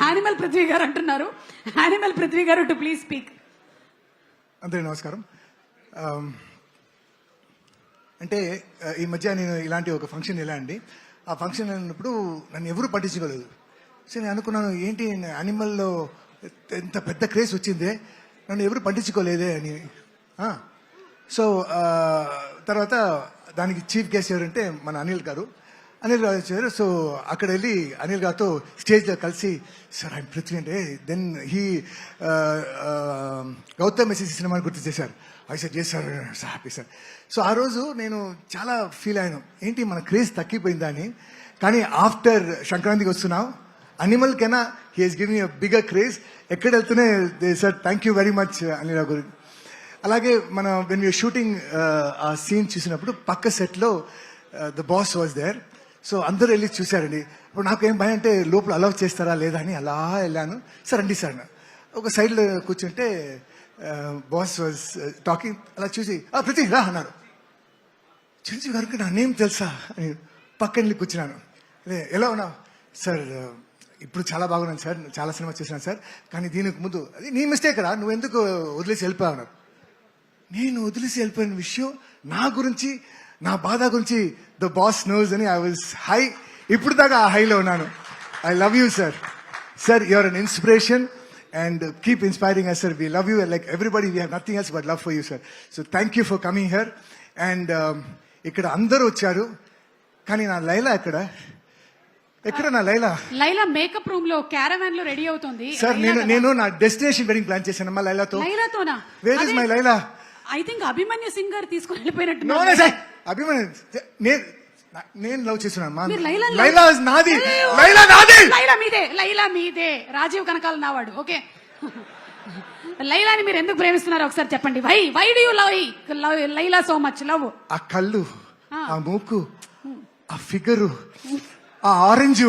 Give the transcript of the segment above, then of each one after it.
Animal Prithvi గారు అంటున్నారు. Animal Prithvi గారు టు ప్లీజ్ స్పీక్. అందరికీ నమస్కారం. అంటే ఈ మధ్య నేను ఇలాంటి ఒక ఫంక్షన్ వెళ్ళండి. ఆ ఫంక్షన్ వెళ్ళినప్పుడు నన్ను ఎవరు పట్టించుకోలేదు. సో నేను అనుకున్నాను, ఏంటి యానిమల్లో ఎంత పెద్ద క్రేజ్ వచ్చిందే, నన్ను ఎవరు పట్టించుకోలేదే అని. సో తర్వాత దానికి చీఫ్ గెస్ట్ ఎవరంటే మన అనిల్ గారు వచ్చారు. సో అక్కడ వెళ్ళి అనిల్ గారితో స్టేజ్లో కలిసి, సార్ ఆయన పృథ్వీ అంటే దెన్ గౌతమ్ మెసేజ్ సినిమాని గుర్తు చేశారు. సార్ చేశారు, హ్యాపీ సార్. సో ఆ రోజు నేను చాలా ఫీల్ అయ్యాను, ఏంటి మన క్రేజ్ తగ్గిపోయిందా అని. కానీ ఆఫ్టర్ సంక్రాంతికి వస్తున్నాం, అనిమల్ కన్నా he he's giving a bigger craze. ఎక్కడ వెళ్తూనే sir thank you very much Anil garu. అలాగే మనం వెన్ యూర్ షూటింగ్ ఆ సీన్ చూసినప్పుడు పక్క సెట్లో the boss was there. So అందరూ వెళ్ళి చూశారండి. ఇప్పుడు నాకు ఏం భయం అంటే లోపల అలౌ చేస్తారా లేదా అని అలా వెళ్ళాను. సార్ రండి సార్, ఒక సైడ్లో కూర్చుంటే బాస్ వాజ్ టాకింగ్. అలా చూసి పృథ్వీ రా అన్నారు. చిరంజీవి గారికి నా నేమ్ తెలుసా అని పక్కన వెళ్ళి కూర్చున్నాను. అదే ఎలా ఉన్నావు సార్, ఇప్పుడు చాలా బాగున్నాను సార్, చాలా సినిమా చేసినాను సార్, కానీ దీనికి ముందు అది నీ మిస్టేక్ రా, నువ్వు ఎందుకు వదిలేసి వెళ్ళిపోయావు. నేను వదిలేసి వెళ్ళిపోయిన విషయం నా గురించి, నా బాధ గురించి ద బాస్ నోస్ అని ఐ వాజ్ హై. ఇప్పుడు దాకా ఆ హైలో ఉన్నాను. I love you sir. Sir you are an inspiration and keep inspiring us, sir. We love you, and like everybody, we have nothing else but love for you, sir. So thank you for coming here. And ఇక్కడ అందరూ వచ్చారు, కానీ నా లైలా ఎక్కడ నా Laila makeup room లో caravan లో ready అవుతుంది సార్. నేను నా డెస్టినేషన్ వెడ్డింగ్ ప్లాన్ చేశాను అమ్మా లైలాతోనా. Where is my Laila? I think Abhimanyu Singh garu తీసుకొని వెళ్ళిపోయినట్టు. నో నో సార్, అభిమన్యు నేను లవ్ చేస్తున్నాను. లైలా నాది, లైలా నాది. లైలా మీదే. రాజీవ్ కనకాల నావాడు. ఓకే, లైలాని మీరు ఎందుకు ప్రేమిస్తున్నారు ఒకసారి చెప్పండి. Why do you love Laila so much? Love ఆ కళ్ళు, ఆ మూకు, ఆ ఫిగరు, ఆ ఆరెంజ్.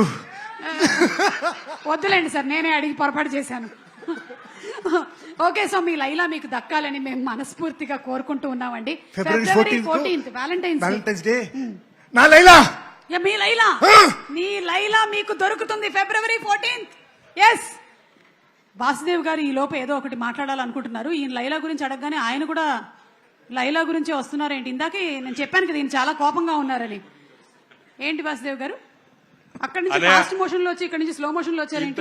వద్దులేండి సార్, నేనే అడిగి పొరపాటు చేశాను. ఓకే, సో మీ లైలా మీకు దక్కాలని మేము మనస్ఫూర్తిగా కోరుకుంటూ ఉన్నామండి. February 14th Valentine's day. నా లైలా, మీ లైలా, మీ లైలా మీకు దొరుకుతుంది February 14th. ఎస్, వాసుదేవ్ గారు ఈ లోపు ఏదో ఒకటి మాట్లాడాలనుకుంటున్నారు. ఈ లైలా గురించి అడగగానే ఆయన కూడా లైలా గురించి వస్తున్నారేంటి? ఇందాకే నేను చెప్పాను కదా ఈయన చాలా కోపంగా ఉన్నారని. ఏంటి వాసుదేవ్ గారు, అక్కడి నుంచి ఫాస్ట్ మోషన్ లో వచ్చి ఇక్కడ నుంచి స్లో మోషన్ లో వచ్చారేంటి?